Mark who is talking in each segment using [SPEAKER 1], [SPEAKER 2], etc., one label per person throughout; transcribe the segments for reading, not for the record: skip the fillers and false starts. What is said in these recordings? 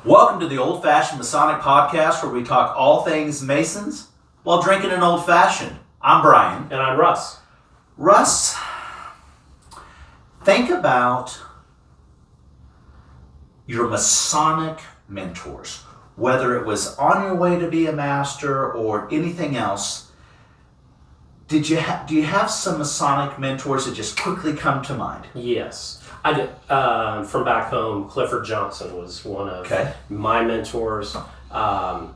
[SPEAKER 1] Welcome to the Old Fashioned Masonic Podcast, where we talk all things Masons while drinking an old fashioned. I'm Brian.
[SPEAKER 2] And I'm Russ.
[SPEAKER 1] Russ, think about your Masonic mentors, whether it was on your way to be a master or anything else. Do you have some Masonic mentors that just quickly come to mind?
[SPEAKER 2] Yes. I did. From back home, Clifford Johnson was one of my mentors. At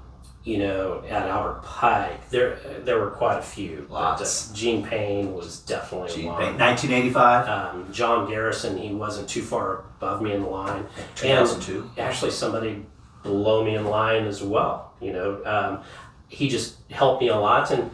[SPEAKER 2] Albert Pike, there were quite a few.
[SPEAKER 1] Lots.
[SPEAKER 2] But, Gene Payne was definitely one.
[SPEAKER 1] Payne, 1985.
[SPEAKER 2] John Garrison, he wasn't too far above me in the line.
[SPEAKER 1] 2002.
[SPEAKER 2] And actually, somebody below me in line as well. He just helped me a lot, and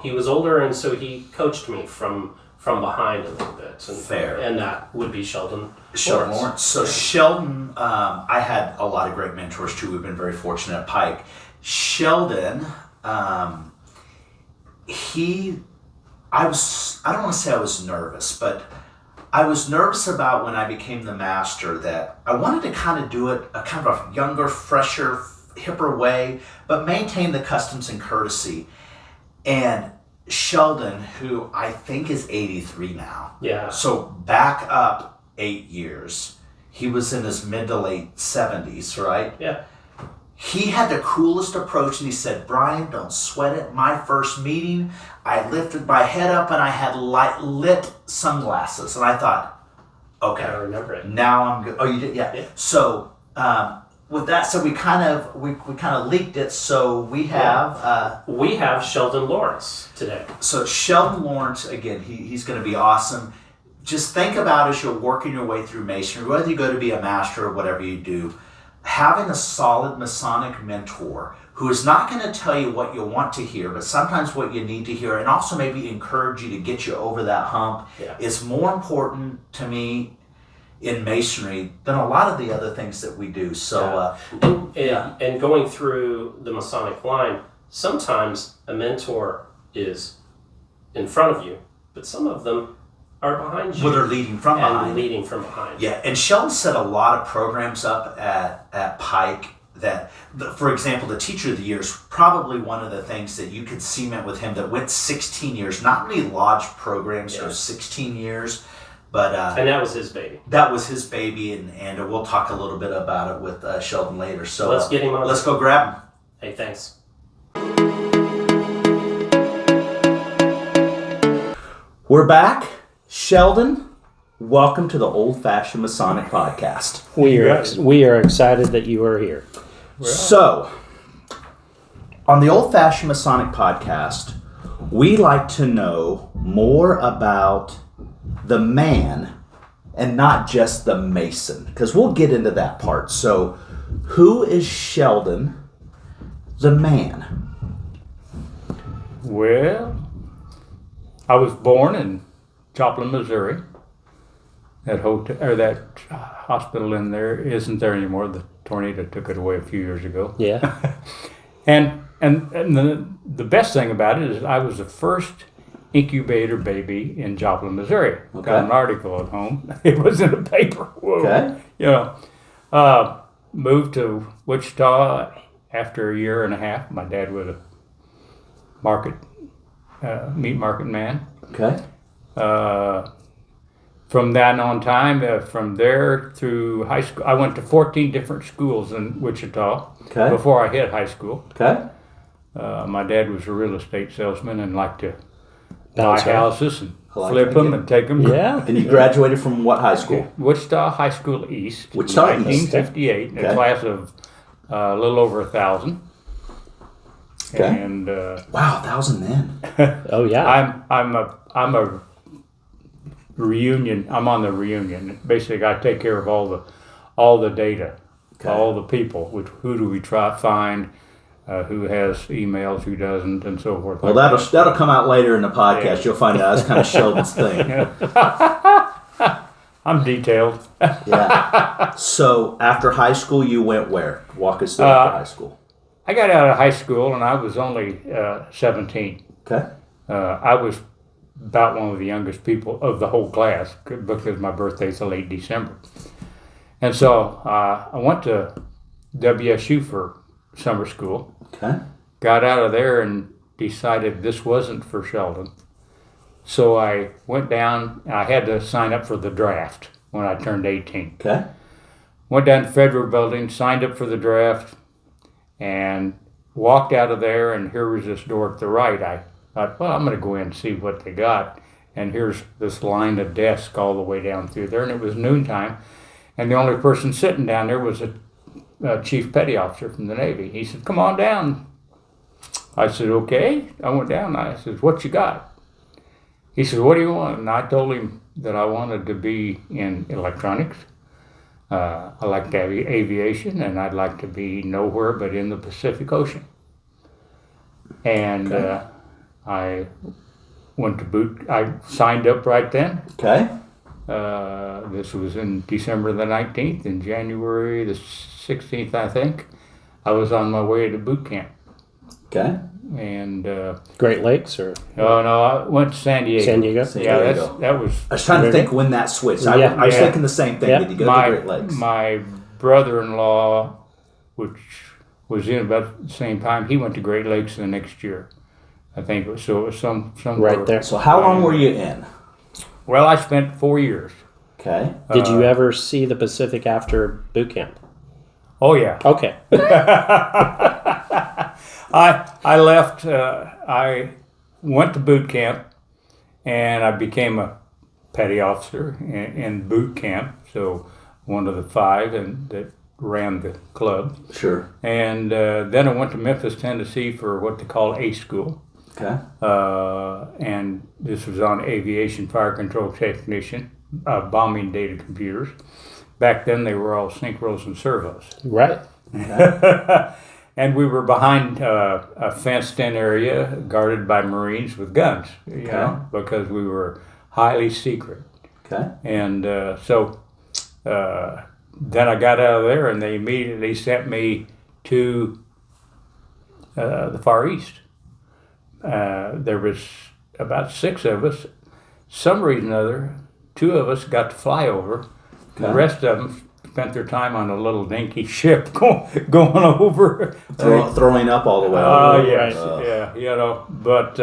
[SPEAKER 2] he was older, and so he coached me from behind a little bit. And,
[SPEAKER 1] Fair.
[SPEAKER 2] And that would be Sheldon
[SPEAKER 1] Lawrence. So Sheldon, I had a lot of great mentors too. We've been very fortunate at Pike. Sheldon, I don't want to say I was nervous, but I was nervous about when I became the master that I wanted to kind of do it a kind of a younger, fresher, hipper way, but maintain the customs and courtesy. And Sheldon, who I think is 83 now.
[SPEAKER 2] Yeah.
[SPEAKER 1] So back up 8 years. He was in his mid to late 70s, right?
[SPEAKER 2] Yeah.
[SPEAKER 1] He had the coolest approach, and he said, "Brian, don't sweat it. My first meeting, I lifted my head up and I had lit sunglasses." And I thought, okay.
[SPEAKER 2] I remember it.
[SPEAKER 1] Now I'm good. Oh, you did? Yeah. So, with that said, we kind of leaked it, so we have
[SPEAKER 2] we have Sheldon Lawrence today.
[SPEAKER 1] So Sheldon Lawrence, again, he's going to be awesome. Just think about as you're working your way through Masonry, whether you go to be a master or whatever you do, having a solid Masonic mentor who is not going to tell you what you want to hear, but sometimes what you need to hear, and also maybe encourage you to get you over that hump, is more important to me in Masonry than a lot of the other things that we do. So,
[SPEAKER 2] and going through the Masonic line, sometimes a mentor is in front of you, but some of them are behind you.
[SPEAKER 1] Well, they're leading from behind.
[SPEAKER 2] And leading from behind.
[SPEAKER 1] Yeah, and Sheldon set a lot of programs up at Pike that, for example, the Teacher of the Year is probably one of the things that you could cement with him that went 16 years. Not many lodge programs go 16 years. But,
[SPEAKER 2] and that was his baby.
[SPEAKER 1] That was his baby, and we'll talk a little bit about it with Sheldon later. So
[SPEAKER 2] let's get him on.
[SPEAKER 1] Let's go grab him.
[SPEAKER 2] Hey, thanks.
[SPEAKER 1] We're back. Sheldon, welcome to the Old Fashioned Masonic Podcast.
[SPEAKER 2] We are excited that you are here.
[SPEAKER 1] So, on the Old Fashioned Masonic Podcast, we like to know more about the man and not just the Mason, because we'll get into that part. So, who is Sheldon, the man?
[SPEAKER 3] Well, I was born in Joplin, Missouri. That hospital in there isn't there anymore. The tornado took it away a few years ago.
[SPEAKER 2] Yeah.
[SPEAKER 3] and the best thing about it is I was the first incubator baby in Joplin, Missouri.
[SPEAKER 1] Okay.
[SPEAKER 3] Got an article at home. It was in the paper. Whoa.
[SPEAKER 1] Okay.
[SPEAKER 3] Moved to Wichita after a year and a half. My dad was a meat market man.
[SPEAKER 1] Okay.
[SPEAKER 3] From that on time, from there through high school, I went to 14 different schools in Wichita before I hit high school.
[SPEAKER 1] Okay.
[SPEAKER 3] My dad was a real estate salesman and liked to buy houses and
[SPEAKER 1] like
[SPEAKER 3] flip them and take them.
[SPEAKER 2] Yeah.
[SPEAKER 1] And you graduated from what high school?
[SPEAKER 3] Wichita High School East.
[SPEAKER 1] Wichita
[SPEAKER 3] in 1958,
[SPEAKER 1] Okay.
[SPEAKER 3] a class of a little over 1,000.
[SPEAKER 1] Okay.
[SPEAKER 3] And
[SPEAKER 1] wow, 1,000 men.
[SPEAKER 2] Oh yeah.
[SPEAKER 3] I'm a reunion. I'm on the reunion. Basically, I take care of all the data, all the people. Who do we find? Who has emails? Who doesn't? And so forth.
[SPEAKER 1] Well, that'll come out later in the podcast. Yeah. You'll find out that's kind of Sheldon's thing.
[SPEAKER 3] I'm detailed.
[SPEAKER 1] Yeah. So after high school, you went where? Walk us through after high school.
[SPEAKER 3] I got out of high school and I was only 17.
[SPEAKER 1] Okay.
[SPEAKER 3] I was about one of the youngest people of the whole class because my birthday's late December. And so I went to WSU for summer school.
[SPEAKER 1] Okay.
[SPEAKER 3] Got out of there and decided this wasn't for Sheldon. So I went down. I had to sign up for the draft when I turned 18.
[SPEAKER 1] Okay.
[SPEAKER 3] Went down to Federal Building, signed up for the draft, and walked out of there, and here was this door at the right. I thought, well, I'm going to go in and see what they got. And here's this line of desks all the way down through there, and it was noontime. And the only person sitting down there was a chief petty officer from the Navy. He said, come on down. I said, okay. I went down. I said, what you got? He said, what do you want? And I told him that I wanted to be in electronics. I like to have aviation, and I'd like to be nowhere but in the Pacific Ocean. And I went to I signed up right then.
[SPEAKER 1] Okay.
[SPEAKER 3] This was in December the 19th. In January the 16th, I think, I was on my way to boot camp.
[SPEAKER 1] Okay.
[SPEAKER 3] And
[SPEAKER 4] Great Lakes or?
[SPEAKER 3] Oh no, I went to San Diego.
[SPEAKER 4] San Diego?
[SPEAKER 3] Yeah, that was.
[SPEAKER 1] I was trying to think when that switched. I was thinking the same thing.
[SPEAKER 4] Yeah.
[SPEAKER 1] Did you go to Great Lakes?
[SPEAKER 3] My brother-in-law, which was in about the same time, he went to Great Lakes the next year. I think it was some
[SPEAKER 4] Right there.
[SPEAKER 1] So how long were you in?
[SPEAKER 3] Well, I spent 4 years.
[SPEAKER 1] Okay.
[SPEAKER 4] Did you ever see the Pacific after boot camp?
[SPEAKER 3] Oh yeah.
[SPEAKER 4] Okay.
[SPEAKER 3] I left. I went to boot camp, and I became a petty officer in boot camp. So one of the 5 that ran the club.
[SPEAKER 1] Sure.
[SPEAKER 3] And then I went to Memphis, Tennessee for what they call A school.
[SPEAKER 1] Okay.
[SPEAKER 3] And this was on aviation fire control technician, bombing data computers. Back then they were all synchros and servos.
[SPEAKER 4] Right.
[SPEAKER 1] Okay.
[SPEAKER 3] And we were behind a fenced-in area guarded by Marines with guns, you know, because we were highly secret.
[SPEAKER 1] Okay.
[SPEAKER 3] And so then I got out of there, and they immediately sent me to the Far East. There was about 6 of us. Some reason or other, 2 of us got to fly over. The rest of them spent their time on a little dinky ship going over.
[SPEAKER 1] Throwing up all the way
[SPEAKER 3] Oh,
[SPEAKER 1] over.
[SPEAKER 3] yes, yeah, you know. But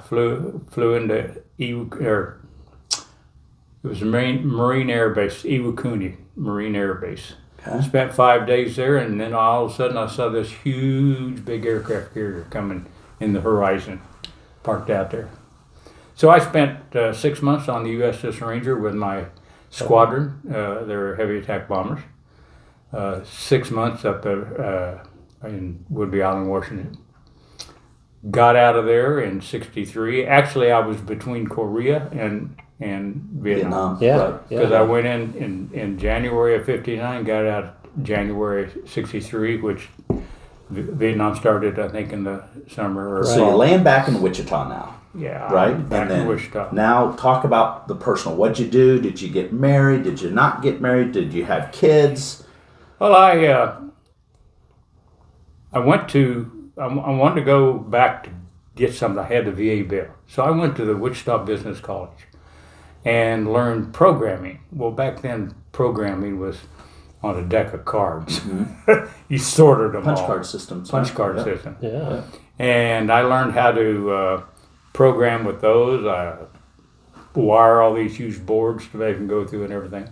[SPEAKER 3] flew into it was a Marine Air Base, Iwakuni Marine Air Base.
[SPEAKER 1] Okay.
[SPEAKER 3] Spent 5 days there, and then all of a sudden I saw this huge, big aircraft carrier coming in the horizon, parked out there. So I spent 6 months on the USS Ranger with my squadron. They were heavy attack bombers. 6 months up in Woodby Island, Washington. Got out of there in '63. Actually, I was between Korea and Vietnam.
[SPEAKER 4] Yeah.
[SPEAKER 1] Right.
[SPEAKER 3] Because I went in January of '59, got out January '63, which Vietnam started, I think, in the summer. Or
[SPEAKER 1] So you're laying back in Wichita now.
[SPEAKER 3] Yeah,
[SPEAKER 1] Right?
[SPEAKER 3] back
[SPEAKER 1] And then
[SPEAKER 3] in Wichita.
[SPEAKER 1] now talk about the personal. What'd you do? Did you get married? Did you not get married? Did you have kids?
[SPEAKER 3] Well, I went to. I wanted to go back to get something. I had the VA bill, so I went to the Wichita Business College and learned programming. Well, back then, programming was on a deck of cards. You sorted them
[SPEAKER 1] Punch
[SPEAKER 3] all.
[SPEAKER 1] card systems.
[SPEAKER 3] Punch card
[SPEAKER 1] Yep.
[SPEAKER 3] system.
[SPEAKER 4] Yeah.
[SPEAKER 3] And I learned how to program with those. I wire all these huge boards to make them go through and everything.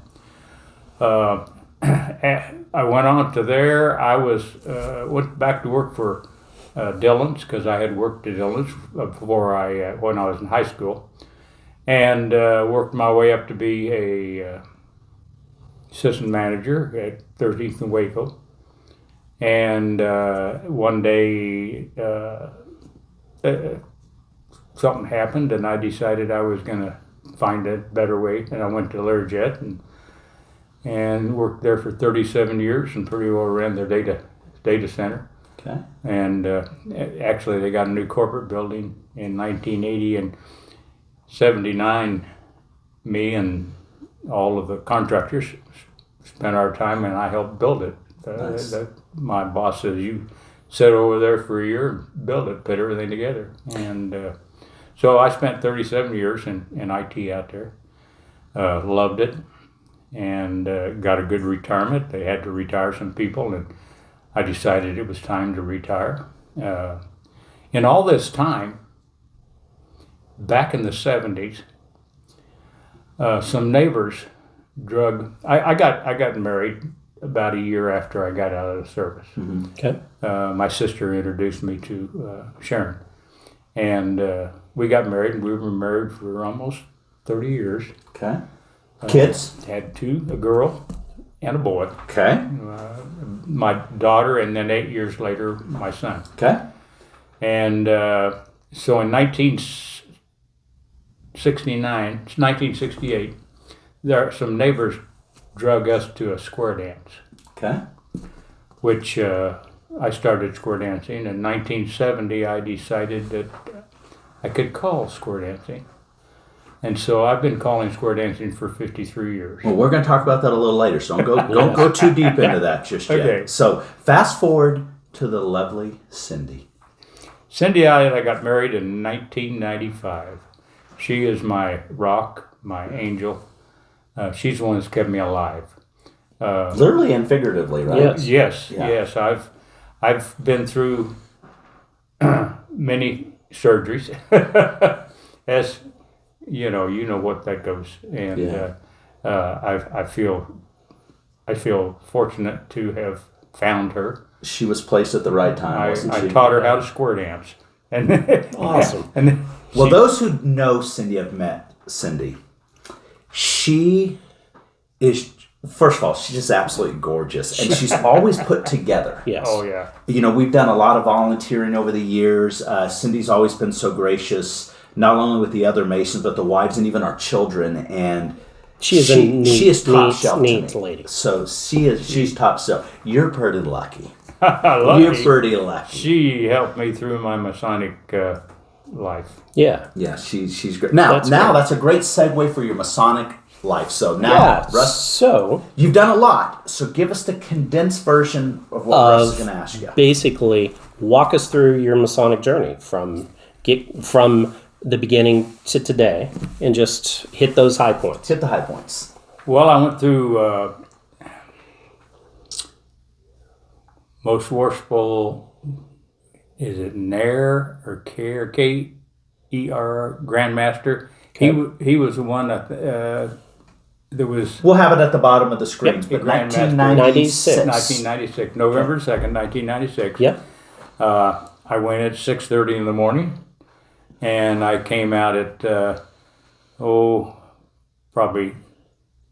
[SPEAKER 3] I went on to there. I went back to work for Dillon's because I had worked at Dillon's before when I was in high school, and worked my way up to be a assistant manager at 13th and Waco. And one day something happened, and I decided I was going to find a better way, and I went to Learjet and worked there for 37 years and pretty well ran their data center.
[SPEAKER 1] Okay.
[SPEAKER 3] And actually, they got a new corporate building in 1980 and 79. Me and all of the contractors spent our time, and I helped build it.
[SPEAKER 1] Nice.
[SPEAKER 3] My boss says, you sit over there for a year and build it, put everything together. And so I spent 37 years in IT out there. Loved it. and got a good retirement. They had to retire some people, and I decided it was time to retire. In all this time, back in the 70s, some neighbors I got married about a year after I got out of the service.
[SPEAKER 4] Okay.
[SPEAKER 3] My sister introduced me to Sharon, and we got married, and we were married for almost 30 years.
[SPEAKER 1] Okay. Kids?
[SPEAKER 3] Had two, a girl and a boy.
[SPEAKER 1] Okay.
[SPEAKER 3] My daughter, and then 8 years later, my son.
[SPEAKER 1] Okay.
[SPEAKER 3] And so in 1968, some neighbors drug us to a square dance.
[SPEAKER 1] Okay.
[SPEAKER 3] Which I started square dancing. In 1970, I decided that I could call square dancing. And so I've been calling square dancing for 53 years.
[SPEAKER 1] Well, we're going to talk about that a little later, so don't go too deep into that just yet.
[SPEAKER 3] Okay.
[SPEAKER 1] So fast forward to the lovely Cindy.
[SPEAKER 3] Cindy, I got married in 1995. She is my rock, my angel. She's the one that's kept me alive.
[SPEAKER 1] Literally and figuratively, right?
[SPEAKER 3] Yes.
[SPEAKER 1] Yeah.
[SPEAKER 3] Yes. I've been through many surgeries, as you know what that goes, and I feel fortunate to have found her.
[SPEAKER 1] She was placed at the right time, wasn't she?
[SPEAKER 3] I taught her how to square dance, and
[SPEAKER 4] Awesome.
[SPEAKER 3] And then
[SPEAKER 1] Well, those who know Cindy have met Cindy. She is, first of all, she's just absolutely gorgeous, and she's always put together.
[SPEAKER 4] Yes.
[SPEAKER 3] oh yeah.
[SPEAKER 1] You know, we've done a lot of volunteering over the years. Cindy's always been so gracious, not only with the other Masons, but the wives and even our children. And
[SPEAKER 4] She is
[SPEAKER 1] she is top shelf to
[SPEAKER 4] neat
[SPEAKER 1] me.
[SPEAKER 4] lady.
[SPEAKER 1] So she's top shelf. You're pretty lucky.
[SPEAKER 3] Lucky.
[SPEAKER 1] You're pretty lucky.
[SPEAKER 3] She helped me through my Masonic life.
[SPEAKER 4] Yeah.
[SPEAKER 1] Yeah, she's great. Now
[SPEAKER 4] That's great.
[SPEAKER 1] that's a great segue for your Masonic life. So now,
[SPEAKER 4] Yeah.
[SPEAKER 1] Russ,
[SPEAKER 4] So
[SPEAKER 1] you've done a lot. So give us the condensed version of what Russ is going to ask you.
[SPEAKER 4] basically, walk us through your Masonic journey from the beginning to today, and just hit those high points.
[SPEAKER 1] Hit the high points.
[SPEAKER 3] Well, I went through most worshipful. Is it Nair or Care K-E-R Grandmaster?
[SPEAKER 4] Okay.
[SPEAKER 3] He was the one that there was
[SPEAKER 1] We'll have it at the bottom of the screens.
[SPEAKER 3] Yep,
[SPEAKER 1] But
[SPEAKER 3] Grandmaster.
[SPEAKER 1] 1996.
[SPEAKER 3] 1996, November 2nd, 1996.
[SPEAKER 4] Yep.
[SPEAKER 3] I went at 6:30 in the morning, and I came out at probably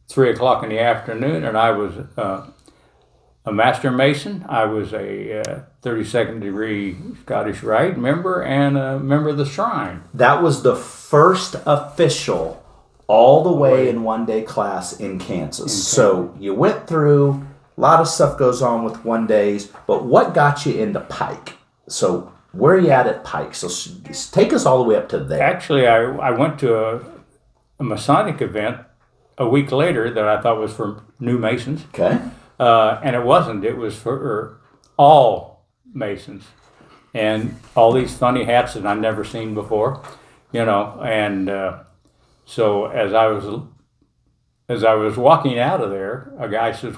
[SPEAKER 3] 3 o'clock in the afternoon, and I was a Master Mason. I was a 32nd degree Scottish Rite member and a member of the Shrine.
[SPEAKER 1] That was the first official all the way in one day class in Kansas. So you went through, a lot of stuff goes on with one days, but what got you into Pike? So where are you at Pike? So take us all the way up to there.
[SPEAKER 3] Actually, I went to a Masonic event a week later that I thought was for new Masons.
[SPEAKER 1] Okay.
[SPEAKER 3] And it wasn't. It was for all Masons, and all these funny hats that I'd never seen before, And so as I was walking out of there, a guy says,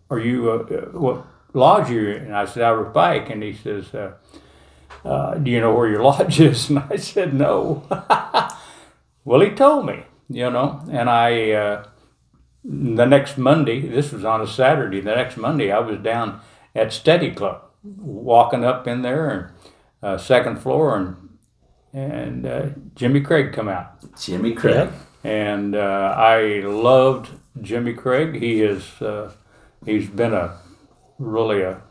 [SPEAKER 3] "Are you? What lodge are you in?" And I said, "Albert Pike." And he says, "Do you know where your lodge is?" And I said, "No." Well, he told me, and I. The next Monday, this was on a Saturday, the next Monday I was down at Steady Club, walking up in there, and second floor, and Jimmy Craig come out.
[SPEAKER 1] Jimmy Craig.
[SPEAKER 4] Yep.
[SPEAKER 3] And I loved Jimmy Craig. He's been really a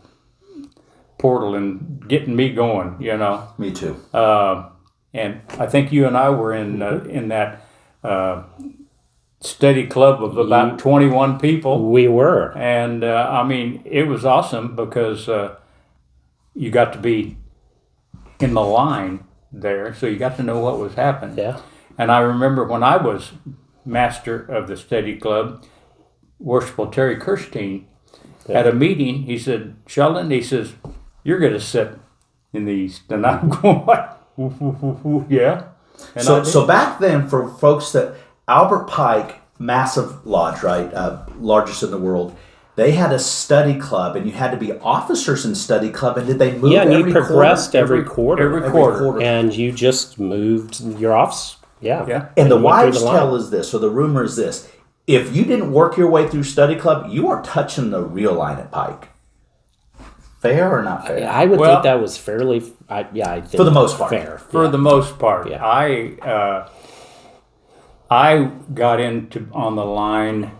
[SPEAKER 3] portal in getting me going,
[SPEAKER 1] Me too.
[SPEAKER 3] And I think you and I were in that Steady Club of about 21 people.
[SPEAKER 4] We were.
[SPEAKER 3] And it was awesome because you got to be in the line there, so you got to know what was happening.
[SPEAKER 4] Yeah.
[SPEAKER 3] And I remember when I was master of the Steady Club, Worshipful Terry Kirstein at a meeting, he said, "Sheldon," he says, "you're going to sit in the east." And I'm going, "Yeah." And
[SPEAKER 1] So back then, for folks that Albert Pike massive lodge, right? Largest in the world. They had a study club, and you had to be officers in study club. And did they move?
[SPEAKER 4] Yeah, and
[SPEAKER 1] every
[SPEAKER 4] you progressed
[SPEAKER 1] quarter?
[SPEAKER 4] every quarter.
[SPEAKER 3] Every quarter.
[SPEAKER 4] And you just moved your office. Yeah.
[SPEAKER 3] Yeah.
[SPEAKER 1] And the
[SPEAKER 4] you went through
[SPEAKER 1] wives'
[SPEAKER 4] the line.
[SPEAKER 1] tale is this, or the rumor is this: if you didn't work your way through study club, you weren't touching the real line at Pike. Fair or not fair?
[SPEAKER 4] I would
[SPEAKER 3] Well-
[SPEAKER 4] think that was fairly. I think
[SPEAKER 1] For the most part.
[SPEAKER 4] fair.
[SPEAKER 3] For the most part.
[SPEAKER 4] Yeah.
[SPEAKER 3] I got into on the line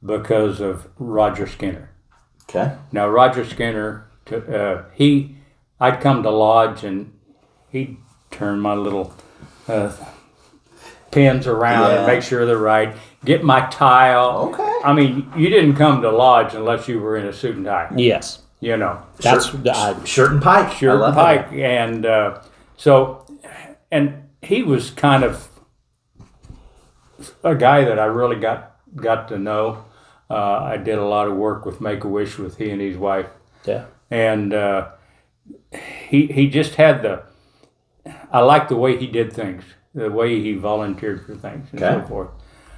[SPEAKER 3] because of Roger Skinner.
[SPEAKER 1] Okay.
[SPEAKER 3] Now Roger Skinner, I'd come to lodge and he'd turn my little pins around and make sure they're right. Get my tile.
[SPEAKER 1] Okay.
[SPEAKER 3] I mean, you didn't come to lodge unless you were in a suit and tie.
[SPEAKER 4] Yes.
[SPEAKER 3] You know.
[SPEAKER 4] That's
[SPEAKER 1] Shirt and Pike.
[SPEAKER 3] Shirt and Pike, and and he was kind of a guy that I really got to know. I did a lot of work with Make-A-Wish with he and his wife,
[SPEAKER 4] Yeah.
[SPEAKER 3] and he just had I liked the way he did things, the way he volunteered for things, and so forth.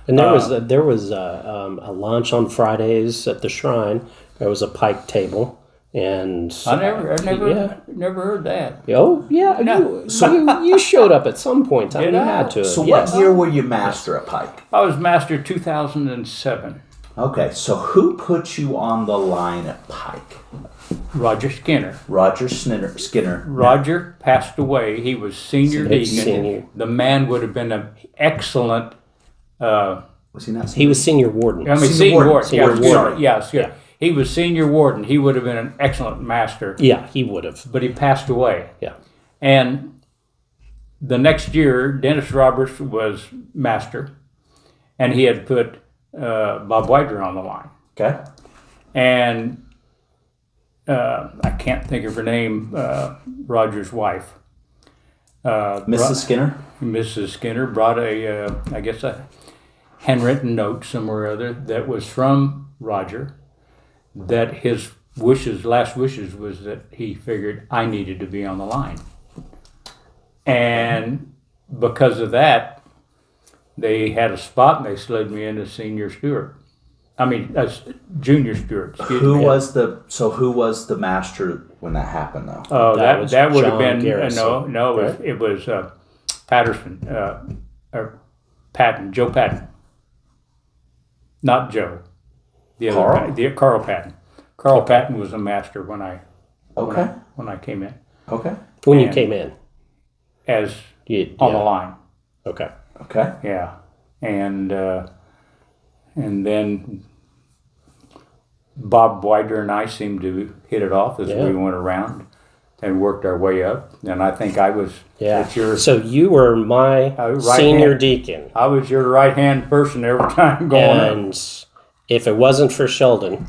[SPEAKER 4] And there was a lunch on Fridays at the shrine. There was a Pike table. And
[SPEAKER 3] I never heard that.
[SPEAKER 4] Oh yeah, you showed up at some point in time.
[SPEAKER 3] Did
[SPEAKER 4] You
[SPEAKER 3] I?
[SPEAKER 4] had to.
[SPEAKER 1] So
[SPEAKER 4] yes.
[SPEAKER 1] what year were you master at Pike?
[SPEAKER 3] I was master 2007.
[SPEAKER 1] Okay, so who put you on the line at Pike?
[SPEAKER 3] Roger Skinner.
[SPEAKER 1] Roger Skinner.
[SPEAKER 3] Roger passed away. He was senior deacon.
[SPEAKER 4] Senior.
[SPEAKER 3] The man would have been an excellent.
[SPEAKER 1] Was he not?
[SPEAKER 4] He was senior warden.
[SPEAKER 3] I mean,
[SPEAKER 1] Senior
[SPEAKER 3] senior
[SPEAKER 1] warden.
[SPEAKER 3] warden.
[SPEAKER 1] Senior
[SPEAKER 3] Yeah,
[SPEAKER 1] warden.
[SPEAKER 3] sorry. Yes, yeah. He was senior warden. He would have been an excellent master,
[SPEAKER 4] Yeah, he would have.
[SPEAKER 3] but he passed away.
[SPEAKER 4] Yeah.
[SPEAKER 3] And the next year, Dennis Roberts was master, and he had put Bob Wider on the line.
[SPEAKER 1] Okay.
[SPEAKER 3] And I can't think of her name, Roger's wife.
[SPEAKER 1] Mrs. Skinner?
[SPEAKER 3] Mrs. Skinner brought a handwritten note somewhere or other that was from Roger, that his last wishes was that he figured I needed to be on the line. And because of that, they had a spot and they slid me into senior steward. I mean, junior steward.
[SPEAKER 1] Who was the master when that happened though?
[SPEAKER 3] Oh,
[SPEAKER 4] That was
[SPEAKER 3] that would have
[SPEAKER 4] John
[SPEAKER 3] been
[SPEAKER 4] Garrison,
[SPEAKER 3] it was Patterson or Patton, Joe Patton, not Joe. The other Carl Patton. Carl Patton was a master when I came in
[SPEAKER 1] Okay.
[SPEAKER 4] When you
[SPEAKER 3] And-
[SPEAKER 4] came in.
[SPEAKER 3] as
[SPEAKER 4] You,
[SPEAKER 3] on
[SPEAKER 4] yeah.
[SPEAKER 3] the line.
[SPEAKER 4] Okay.
[SPEAKER 1] Okay.
[SPEAKER 3] Yeah, and then Bob Wider and I seemed to hit it off as we went around and worked our way up. And I think I was
[SPEAKER 4] So you were my
[SPEAKER 3] right
[SPEAKER 4] senior
[SPEAKER 3] hand.
[SPEAKER 4] deacon.
[SPEAKER 3] I was your right hand person every time going up.
[SPEAKER 4] And if it wasn't for Sheldon,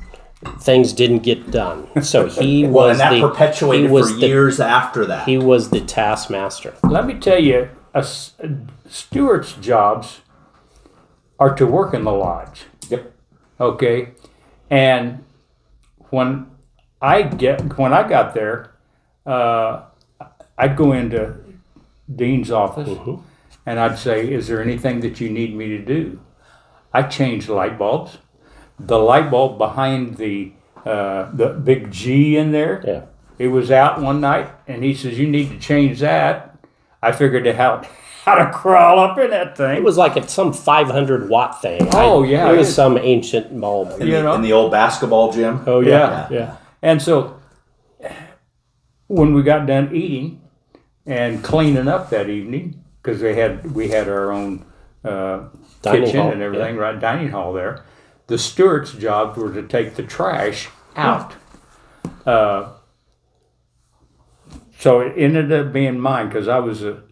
[SPEAKER 4] things didn't get done. So he
[SPEAKER 1] Well,
[SPEAKER 4] was
[SPEAKER 1] and that perpetuated for
[SPEAKER 4] the
[SPEAKER 1] years after that.
[SPEAKER 4] he was the taskmaster.
[SPEAKER 3] Let me tell you, a steward's jobs are to work in the lodge.
[SPEAKER 1] Yep.
[SPEAKER 3] Okay, and when I got there, I'd go into Dean's office and I'd say, "Is there anything that you need me to do?" I changed light bulbs. The light bulb behind the big G in there,
[SPEAKER 4] Yeah.
[SPEAKER 3] it was out one night, and he says, "You need to change that." I figured out how to crawl up in that thing.
[SPEAKER 4] It was like some 500 watt thing.
[SPEAKER 3] Oh, yeah,
[SPEAKER 4] It
[SPEAKER 3] it
[SPEAKER 4] was
[SPEAKER 3] is.
[SPEAKER 4] some ancient bulb.
[SPEAKER 1] In the old basketball gym.
[SPEAKER 3] Oh yeah,
[SPEAKER 1] Yeah.
[SPEAKER 3] yeah. And so when we got done eating and cleaning up that evening, because we had our own
[SPEAKER 4] Dining
[SPEAKER 3] kitchen
[SPEAKER 4] hall,
[SPEAKER 3] and everything, right, dining hall there. The steward's jobs were to take the trash out. So it ended up being mine because I was a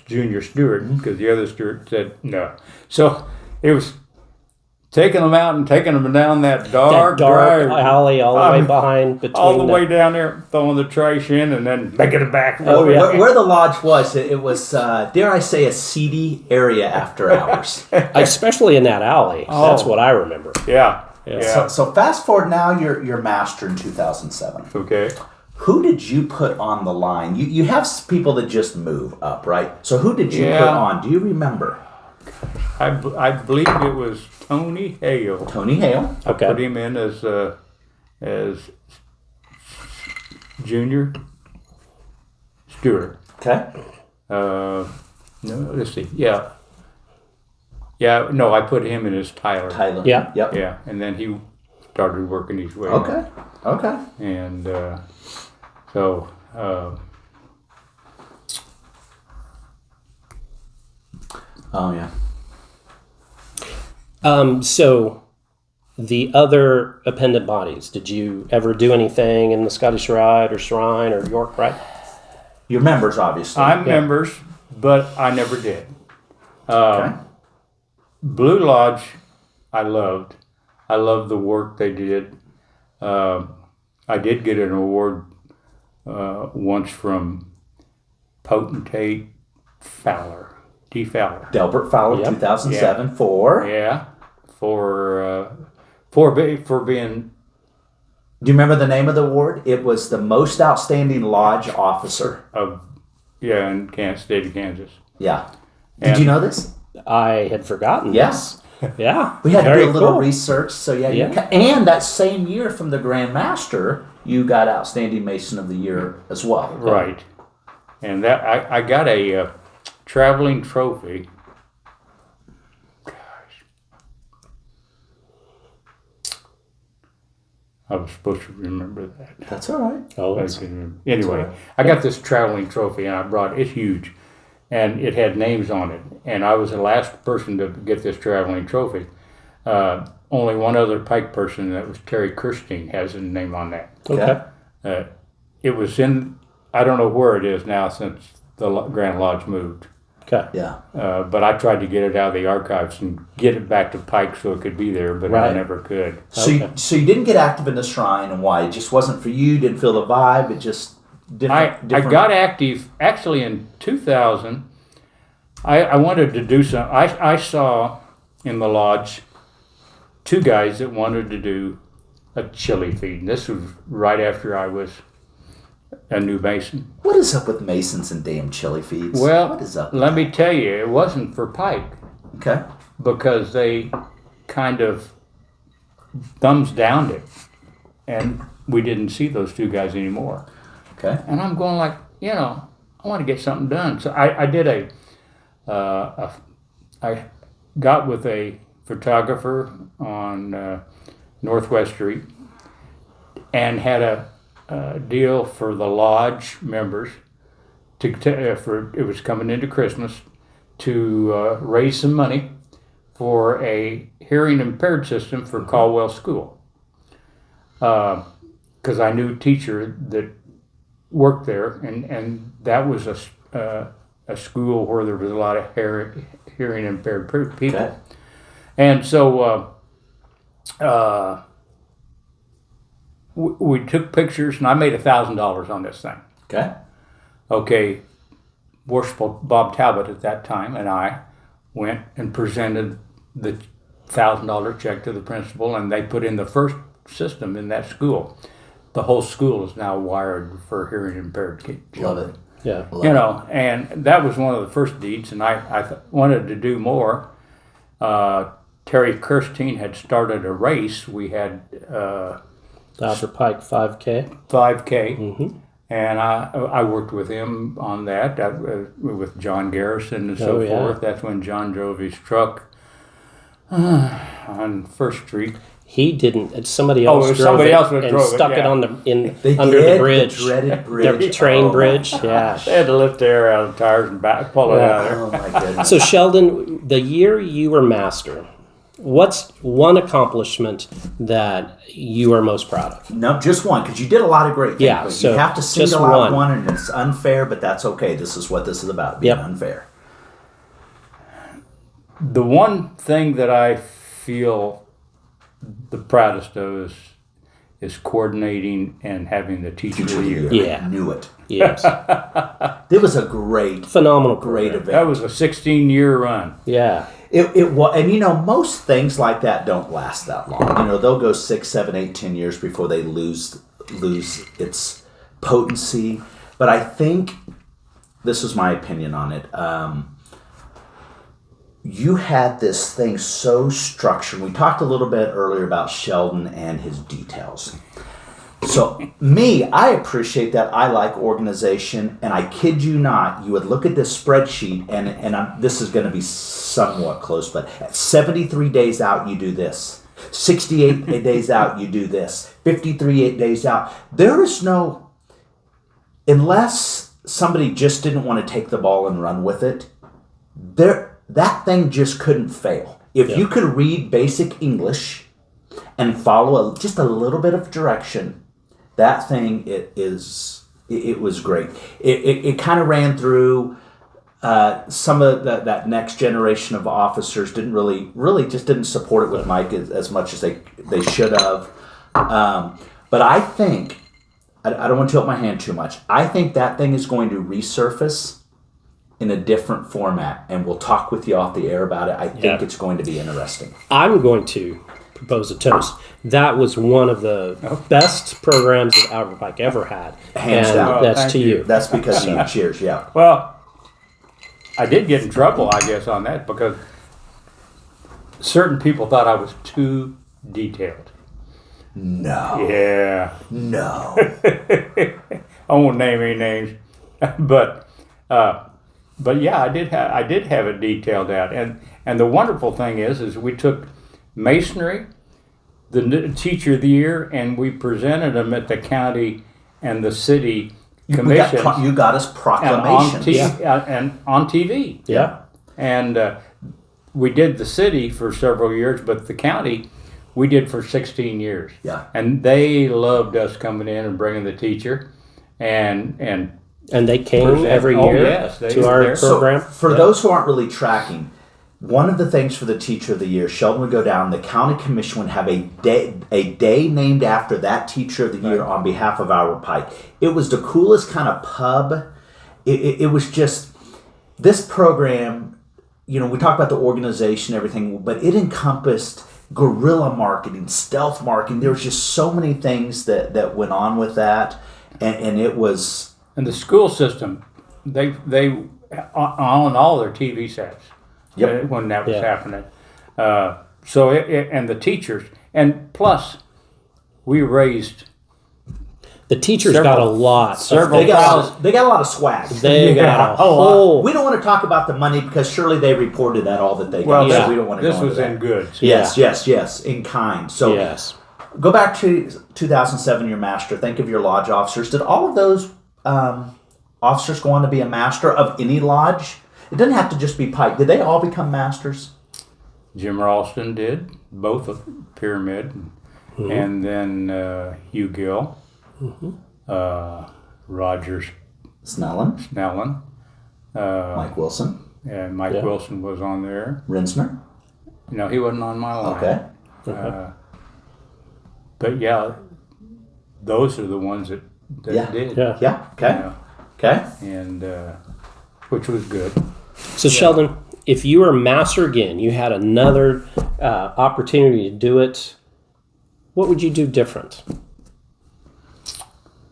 [SPEAKER 3] junior steward because the other steward said no. So it was taking them out and taking them down that dark drive,
[SPEAKER 4] alley all the way behind between
[SPEAKER 3] all the way down there, throwing the trash in and then making it back.
[SPEAKER 4] Oh, yeah.
[SPEAKER 1] Where the lodge was, it was, dare I say, a seedy area after hours.
[SPEAKER 4] especially in that alley. That's what I remember.
[SPEAKER 3] Yeah.
[SPEAKER 1] So fast forward now, you're master in 2007.
[SPEAKER 3] Okay.
[SPEAKER 1] Who did you put on the line? You have people that just move up, right? So who did you
[SPEAKER 3] Yeah.
[SPEAKER 1] put on? Do you remember?
[SPEAKER 3] I believe it was Tony Hale.
[SPEAKER 1] Tony Hale.
[SPEAKER 4] Okay.
[SPEAKER 3] Put him in as junior steward.
[SPEAKER 1] Okay.
[SPEAKER 3] No, let's see. Yeah. No, I put him in as Tyler.
[SPEAKER 1] Tyler.
[SPEAKER 4] Yeah.
[SPEAKER 1] Yep.
[SPEAKER 3] Yeah, and then he started working his way.
[SPEAKER 1] Okay.
[SPEAKER 3] up.
[SPEAKER 1] Okay.
[SPEAKER 3] And so.
[SPEAKER 1] Oh yeah.
[SPEAKER 4] So the other appendant bodies, did you ever do anything in the Scottish Rite or Shrine or York Rite?
[SPEAKER 1] Your members, obviously.
[SPEAKER 3] I'm members, but I never did.
[SPEAKER 1] Okay.
[SPEAKER 3] Blue Lodge, I loved. I loved the work they did. I did get an award once from Potentate Fowler, D. Fowler.
[SPEAKER 1] Delbert Fowler,
[SPEAKER 4] Yep.
[SPEAKER 1] 2007 for.
[SPEAKER 3] Yeah, for being.
[SPEAKER 1] Do you remember the name of the award? It was the most outstanding lodge officer.
[SPEAKER 3] In State of Kansas.
[SPEAKER 1] Yeah. Did
[SPEAKER 3] And-
[SPEAKER 1] you know this?
[SPEAKER 4] I had forgotten
[SPEAKER 1] Yes.
[SPEAKER 4] this. Yeah.
[SPEAKER 1] We had to
[SPEAKER 4] Very
[SPEAKER 1] do a little
[SPEAKER 4] cool.
[SPEAKER 1] research. So yeah.
[SPEAKER 4] Yeah.
[SPEAKER 1] And that same year from the Grand Master, you got Outstanding Mason of the Year as well.
[SPEAKER 3] Right. And that I got a traveling trophy. Gosh. I was supposed to remember that.
[SPEAKER 1] That's all right.
[SPEAKER 4] Oh,
[SPEAKER 3] I
[SPEAKER 4] that's-
[SPEAKER 3] couldn't remember. Anyway,
[SPEAKER 1] all right.
[SPEAKER 3] I got this traveling trophy and I brought it's huge. And it had names on it. And I was the last person to get this traveling trophy. Only one other Pike person, that was Terry Kirstein, has a name on that.
[SPEAKER 4] okay.
[SPEAKER 3] It was in, I don't know where it is now since the Grand Lodge moved.
[SPEAKER 4] Okay.
[SPEAKER 1] Yeah.
[SPEAKER 3] But I tried to get it out of the archives and get it back to Pike so it could be there, but I
[SPEAKER 4] Right.
[SPEAKER 3] never could.
[SPEAKER 1] So, so you didn't get active in the shrine, and why? It just wasn't for you. Didn't feel the vibe. It just different.
[SPEAKER 3] I got active actually in 2000. I wanted to do some. I saw in the lodge two guys that wanted to do a chili feed. And this was right after I was a new Mason.
[SPEAKER 1] What is up with Masons and damn chili feeds?
[SPEAKER 3] Well,
[SPEAKER 1] what is up?
[SPEAKER 3] let me tell you, it wasn't for Pike
[SPEAKER 1] Okay.
[SPEAKER 3] because they kind of thumbs downed it, and we didn't see those two guys anymore.
[SPEAKER 1] Okay.
[SPEAKER 3] And I'm going like, I want to get something done. So I did I got with a photographer on Northwest Street and had a deal for the lodge members it was coming into Christmas to raise some money for a hearing impaired system for Caldwell School. Because I knew a teacher that worked there, and that was a school where there was a lot of hearing impaired people.
[SPEAKER 1] Okay.
[SPEAKER 3] And so we took pictures, and I made $1,000 on this thing.
[SPEAKER 1] Okay.
[SPEAKER 3] Okay, Worshipful Bob Talbot at that time and I went and presented the $1,000 check to the principal, and they put in the first system in that school. The whole school is now wired for hearing impaired children.
[SPEAKER 1] Love it.
[SPEAKER 4] Yeah.
[SPEAKER 1] Love
[SPEAKER 3] And that was one of the first deeds, and I wanted to do more. Terry Kirstein had started a race. We had
[SPEAKER 4] Albert Pike 5K.
[SPEAKER 3] 5K,
[SPEAKER 4] Mm-hmm.
[SPEAKER 3] and I worked with him on that with John Garrison and so
[SPEAKER 4] Oh, yeah.
[SPEAKER 3] forth. That's when John drove his truck on First Street.
[SPEAKER 4] He didn't. Somebody
[SPEAKER 3] Oh,
[SPEAKER 4] else
[SPEAKER 3] it was
[SPEAKER 4] drove
[SPEAKER 3] somebody
[SPEAKER 4] it
[SPEAKER 3] else that
[SPEAKER 4] and
[SPEAKER 3] drove it,
[SPEAKER 4] stuck it
[SPEAKER 3] yeah.
[SPEAKER 4] on
[SPEAKER 1] They
[SPEAKER 4] under
[SPEAKER 1] did,
[SPEAKER 4] the bridge,
[SPEAKER 1] the dreaded bridge.
[SPEAKER 4] the train
[SPEAKER 1] Oh, my
[SPEAKER 4] bridge. Yeah.
[SPEAKER 3] They had to lift the air out of the tires and pull it out of there.
[SPEAKER 1] Oh my goodness.
[SPEAKER 4] So Sheldon, the year you were master, what's one accomplishment that you are most proud of?
[SPEAKER 1] No, just one, because you did a lot of great things.
[SPEAKER 4] Yeah,
[SPEAKER 1] but
[SPEAKER 4] so
[SPEAKER 1] you have to
[SPEAKER 4] just
[SPEAKER 1] single out
[SPEAKER 4] one.
[SPEAKER 1] one, and it's unfair, but that's okay. This is what this is about, being
[SPEAKER 4] Yep.
[SPEAKER 1] unfair.
[SPEAKER 3] The one thing that I feel the proudest of is coordinating and having the teacher of the year.
[SPEAKER 4] Yeah.
[SPEAKER 1] I knew it.
[SPEAKER 4] Yes.
[SPEAKER 1] It was a great
[SPEAKER 4] Phenomenal.
[SPEAKER 1] great
[SPEAKER 4] career.
[SPEAKER 1] event.
[SPEAKER 3] That was a 16-year run.
[SPEAKER 4] Yeah.
[SPEAKER 1] It was, and most things like that don't last that long. They'll go 6, 7, 8, 10 years before they lose its potency. But I think this is my opinion on it. you had this thing so structured. We talked a little bit earlier about Sheldon and his details. So I appreciate that. I like organization, and I kid you not, you would look at this spreadsheet, and this is going to be somewhat close, but at 73 days out, you do this. 68 days out, you do this. 53 days out. There is no, unless somebody just didn't want to take the ball and run with it, that thing just couldn't fail. If you could read basic English and follow just a little bit of direction, that thing, it was great. It kind of ran through some of that next generation of officers really just didn't support it with Mike as much as they should have. But I think, I don't want to tilt my hand too much, I think that thing is going to resurface in a different format, and we'll talk with you off the air about it. I think it's going to be interesting.
[SPEAKER 4] I'm going to propose a toast. That was one of the best programs that Albert Pike ever had.
[SPEAKER 1] Hands down.
[SPEAKER 4] That's to you.
[SPEAKER 1] That's because of you. Cheers, yeah.
[SPEAKER 3] Well, I did get in trouble, I guess, on that because certain people thought I was too detailed.
[SPEAKER 1] No.
[SPEAKER 3] Yeah.
[SPEAKER 1] No.
[SPEAKER 3] I won't name any names, but yeah, I did have it detailed out, and the wonderful thing is we took Masonry, the Teacher of the Year, and we presented them at the county and the city commission.
[SPEAKER 1] You got us proclamations.
[SPEAKER 3] And on TV.
[SPEAKER 4] Yeah.
[SPEAKER 3] And we did the city for several years, but the county we did for 16 years.
[SPEAKER 1] Yeah.
[SPEAKER 3] And they loved us coming in and bringing the teacher, and
[SPEAKER 4] they came every year to our program.
[SPEAKER 1] So for those who aren't really tracking, one of the things for the Teacher of the Year, Sheldon would go down, the county commission would have a day named after that Teacher of the Year on behalf of Albert Pike. It was the coolest kind of pub. It was just, this program, we talk about the organization and everything, but it encompassed guerrilla marketing, stealth marketing. There was just so many things that went on with that, and it was...
[SPEAKER 3] And the school system, they on all their TV sets. Yep. When that was happening. So and the teachers, and plus we raised.
[SPEAKER 4] The teachers got a lot.
[SPEAKER 1] They got a lot of swag.
[SPEAKER 4] They got a whole.
[SPEAKER 1] We don't want to talk about the money because surely they reported that all that they got. So we don't want to.
[SPEAKER 3] This was in goods.
[SPEAKER 1] Yes, in kind. So go back to 2007. Your master. Think of your lodge officers. Did all of those officers go on to be a master of any lodge? It doesn't have to just be Pike. Did they all become masters?
[SPEAKER 3] Jim Ralston did, both of Pyramid, and then Hugh Gill, Roger Snellen,
[SPEAKER 1] Mike Wilson.
[SPEAKER 3] And Mike Wilson was on there.
[SPEAKER 1] Rinsner?
[SPEAKER 3] No, he wasn't on my line.
[SPEAKER 1] Okay.
[SPEAKER 3] But yeah, those are the ones that did.
[SPEAKER 1] Yeah. Okay.
[SPEAKER 3] And which was good.
[SPEAKER 4] So Sheldon, if you were master again, you had another opportunity to do it, what would you do different?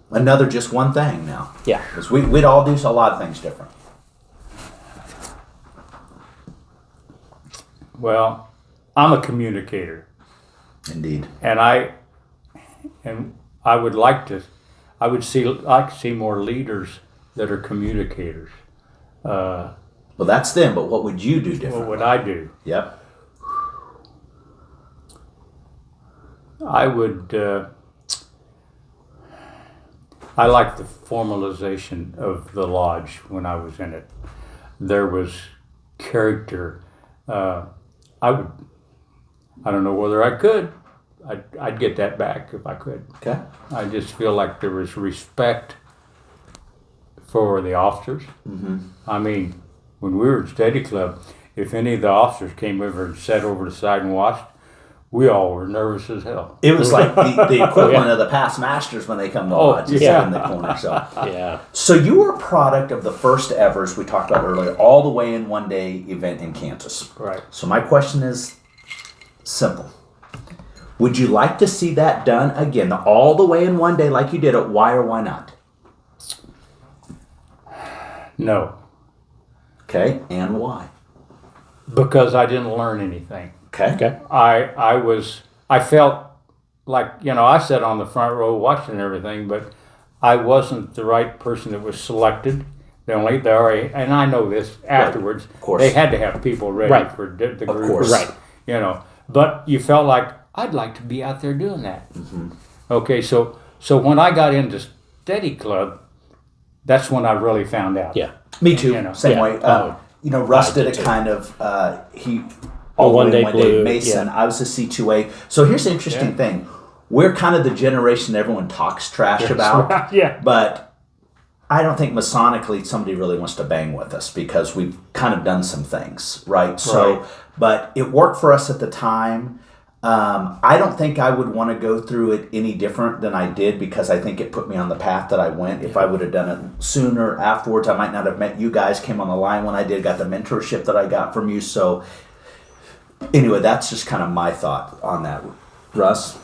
[SPEAKER 1] Another just one thing now.
[SPEAKER 4] Yeah.
[SPEAKER 1] Because we'd all do a lot of things different.
[SPEAKER 3] Well, I'm a communicator.
[SPEAKER 1] Indeed.
[SPEAKER 3] And I would like to see more leaders that are communicators.
[SPEAKER 1] Well, that's them, but what would you do differently?
[SPEAKER 3] What would I do?
[SPEAKER 1] Yep.
[SPEAKER 3] I would, I liked the formalization of the lodge when I was in it. There was character. I don't know whether I could. I'd get that back if I could.
[SPEAKER 1] Okay.
[SPEAKER 3] I just feel like there was respect for the officers.
[SPEAKER 1] Mm-hmm.
[SPEAKER 3] I mean, when we were at Steady Club, if any of the officers came over and sat over the side and watched, we all were nervous as hell.
[SPEAKER 1] It was like the equivalent of the past masters when they come to lodge, just in the corner. So you were a product of the first ever, as we talked about earlier, all the way in one day event in Kansas.
[SPEAKER 3] Right.
[SPEAKER 1] So my question is simple. Would you like to see that done again, all the way in one day like you did it? Why or why not?
[SPEAKER 3] No.
[SPEAKER 1] Okay, and why?
[SPEAKER 3] because I didn't learn anything.
[SPEAKER 1] Okay.
[SPEAKER 3] I felt like, I sat on the front row watching everything, but I wasn't the right person that was selected. And I know this afterwards.
[SPEAKER 1] Right. Of course.
[SPEAKER 3] They had to have people ready
[SPEAKER 4] Right.
[SPEAKER 3] for the group.
[SPEAKER 1] Of course.
[SPEAKER 4] Right.
[SPEAKER 3] But you felt like, I'd like to be out there doing that.
[SPEAKER 1] Mm-hmm.
[SPEAKER 3] Okay, so when I got into Steady Club, that's when I really found out.
[SPEAKER 4] Yeah.
[SPEAKER 1] Me too. Same
[SPEAKER 4] Yeah.
[SPEAKER 1] way.
[SPEAKER 4] Oh.
[SPEAKER 1] Russ
[SPEAKER 4] I
[SPEAKER 1] did
[SPEAKER 4] did
[SPEAKER 1] a
[SPEAKER 4] too.
[SPEAKER 1] kind of he.
[SPEAKER 4] One Day Blue,
[SPEAKER 1] Mason.
[SPEAKER 4] yeah.
[SPEAKER 1] I was a C2A. So here's the interesting thing: we're kind of the generation everyone talks trash about.
[SPEAKER 3] Yeah.
[SPEAKER 1] But I don't think Masonically somebody really wants to bang with us because we've kind of done some things, right? So,
[SPEAKER 3] Right.
[SPEAKER 1] but it worked for us at the time. I don't think I would want to go through it any different than I did because I think it put me on the path that I went. If I would have done it sooner, afterwards, I might not have met you guys, came on the line when I did, got the mentorship that I got from you. So anyway, that's just kind of my thought on that. Russ?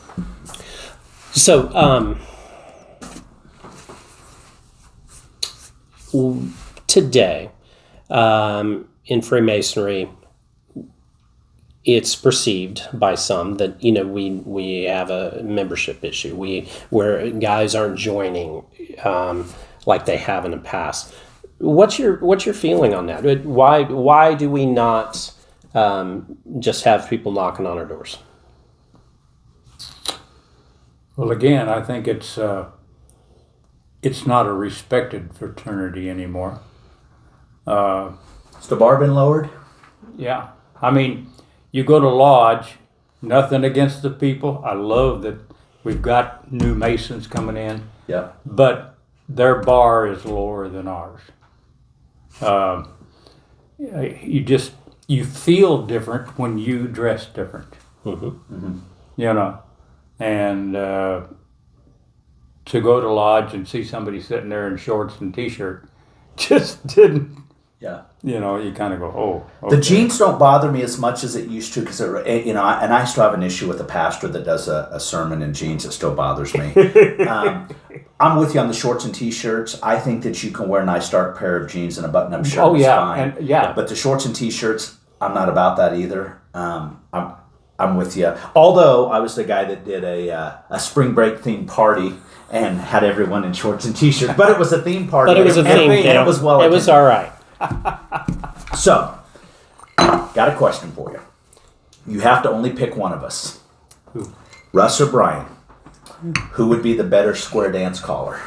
[SPEAKER 4] So, today, in Freemasonry, it's perceived by some that we have a membership issue. Where guys aren't joining like they have in the past. What's your feeling on that? Why do we not just have people knocking on our doors?
[SPEAKER 3] Well, again, I think it's not a respected fraternity anymore.
[SPEAKER 1] Has the bar been lowered?
[SPEAKER 3] Yeah. I mean, you go to lodge, nothing against the people. I love that we've got new Masons coming in,
[SPEAKER 1] Yeah.
[SPEAKER 3] but their bar is lower than ours. You feel different when you dress different.
[SPEAKER 4] Mm-hmm.
[SPEAKER 3] And to go to lodge and see somebody sitting there in shorts and t-shirt just didn't.
[SPEAKER 1] Yeah.
[SPEAKER 3] You kind of go, oh. Okay.
[SPEAKER 1] The jeans don't bother me as much as it used to because, and I still have an issue with a pastor that does a sermon in jeans. It still bothers me. I'm with you on the shorts and t-shirts. I think that you can wear a nice dark pair of jeans and a button-up shirt.
[SPEAKER 3] Oh,
[SPEAKER 1] is
[SPEAKER 3] yeah.
[SPEAKER 1] fine.
[SPEAKER 3] And, yeah.
[SPEAKER 1] But the shorts and t-shirts, I'm not about that either. I'm with you. Although I was the guy that did a spring break themed party and had everyone in shorts and t-shirts. But it was a theme party.
[SPEAKER 4] But it was a theme.
[SPEAKER 1] And it was well
[SPEAKER 4] It was
[SPEAKER 1] attended.
[SPEAKER 4] all right.
[SPEAKER 1] So, got a question for you. You have to only pick one of us.
[SPEAKER 3] Who?
[SPEAKER 1] Russ or Brian. Who would be the better square dance caller?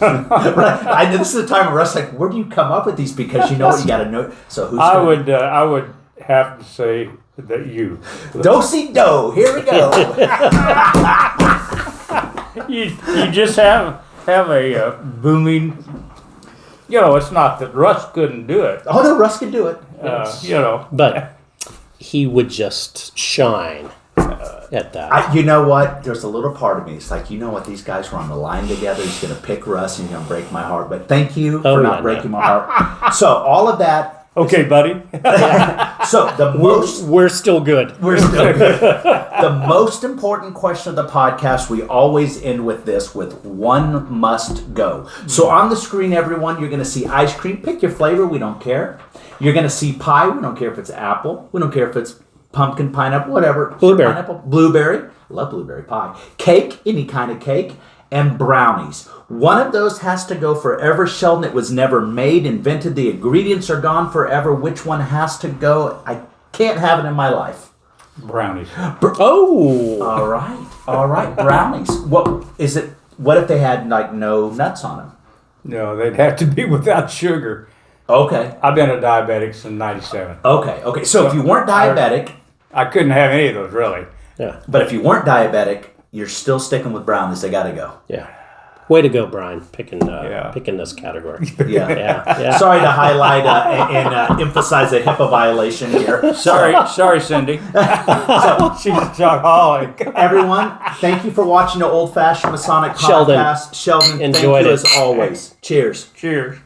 [SPEAKER 1] Right. This is the time where Russ like, where do you come up with these? Because you know what you got to know. So who's?
[SPEAKER 3] I would have to say that you.
[SPEAKER 1] Do-si-do. Here we go.
[SPEAKER 3] You just have a booming. It's not that Russ couldn't do it.
[SPEAKER 1] Oh no, Russ can do it.
[SPEAKER 4] But he would just shine at that.
[SPEAKER 1] You know what? There's a little part of me. It's like, you know what? These guys were on the line together. He's going to pick Russ and he's going to break my heart. But thank you for not breaking my heart. So all of that.
[SPEAKER 3] Okay, buddy.
[SPEAKER 1] So
[SPEAKER 4] We're still good.
[SPEAKER 1] We're still good. The most important question of the podcast, we always end with this, with one must go. So on the screen, everyone, you're going to see ice cream. Pick your flavor. We don't care. You're going to see pie. We don't care if it's apple. We don't care if it's pumpkin, pineapple, whatever.
[SPEAKER 4] Blueberry.
[SPEAKER 1] Pineapple, blueberry. Love blueberry pie. Cake, any kind of cake. And brownies. One of those has to go forever. Sheldon, it was never made, invented. The ingredients are gone forever. Which one has to go? I can't have it in my life.
[SPEAKER 3] Brownies.
[SPEAKER 4] Oh.
[SPEAKER 1] All right. Brownies. What is it? What if they had like no nuts on them?
[SPEAKER 3] No, they'd have to be without sugar.
[SPEAKER 1] Okay.
[SPEAKER 3] I've been a diabetic since '97.
[SPEAKER 1] Okay. So if you weren't diabetic,
[SPEAKER 3] I couldn't have any of those really.
[SPEAKER 4] Yeah.
[SPEAKER 1] but if you weren't diabetic, you're still sticking with brownies. They got to go.
[SPEAKER 4] Yeah. Way to go, Brian, picking
[SPEAKER 3] Yeah.
[SPEAKER 4] picking this category.
[SPEAKER 1] Yeah.
[SPEAKER 4] Yeah.
[SPEAKER 1] Sorry to highlight and emphasize a HIPAA violation here.
[SPEAKER 3] Sorry, Cindy. She's a chocoholic.
[SPEAKER 1] Everyone, thank you for watching the Old Fashioned Masonic
[SPEAKER 4] Sheldon,
[SPEAKER 1] Podcast. Sheldon,
[SPEAKER 4] enjoyed
[SPEAKER 1] thank you
[SPEAKER 4] it.
[SPEAKER 1] as always. Cheers.
[SPEAKER 3] Cheers.